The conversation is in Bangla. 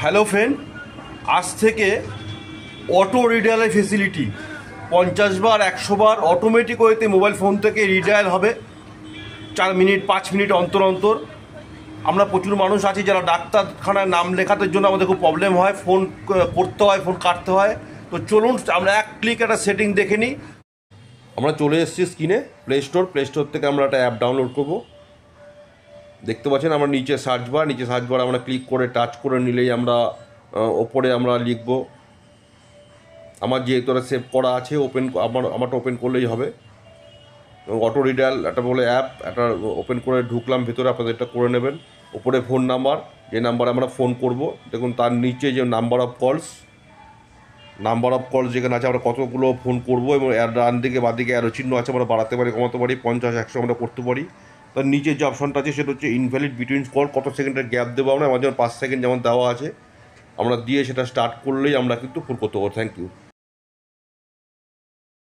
হ্যালো ফ্রেন্ড, আজ থেকে অটো রিডায়ালের ফেসিলিটি 50 বার 100 বার অটোমেটিক ওয়েতে মোবাইল ফোন থেকে রিডায়াল হবে। 4 মিনিট 5 মিনিট অন্তর অন্তর। আমরা প্রচুর মানুষ আছি যারা ডাক্তারখানায় নাম লেখাতে জন্য আমাদের খুব প্রবলেম হয়, ফোন করতে হয়, ফোন কাটতে হয়। তো চলুন আমরা এক ক্লিক একটা সেটিং দেখে নিই। আমরা চলে এসেছি স্ক্রিনে প্লে স্টোর থেকে আমরা একটা অ্যাপ ডাউনলোড করবো। দেখতে পাচ্ছেন আমরা নিচে সার্চ বার আমরা ক্লিক করে টাচ করে নিলেই আমরা ওপরে আমরা লিখব। আমার যেহেতু এটা সেভ করা আছে, আমারটা ওপেন করলেই হবে। অটো রিডায়াল একটা বলে অ্যাপ, একটা ওপেন করে ঢুকলাম ভেতরে, আপনাদের এটা করে নেবেন। ওপরে ফোন নাম্বার, যে নাম্বারে আমরা ফোন করব, দেখুন তার নিচে যে নাম্বার অফ কলস যেখানে আছে আমরা কতগুলো ফোন করব, এবং ডান দিকে বাঁ দিকে অ্যারো চিহ্ন আছে, আমরা বাড়াতে পারি কমাতে পারি, 50 100 আমরা করতে পারি। তার নিচে যে অপশনটা আছে সেটা হচ্ছে ইনভ্যালিড বিটুইন কল, কত সেকেন্ডের গ্যাপ দেবো আমরা, আমার যেমন 5 সেকেন্ড যেমন দেওয়া আছে, আমরা দিয়ে সেটা স্টার্ট করলেই আমরা কিন্তু ফোন করতে পারবো। Thank you.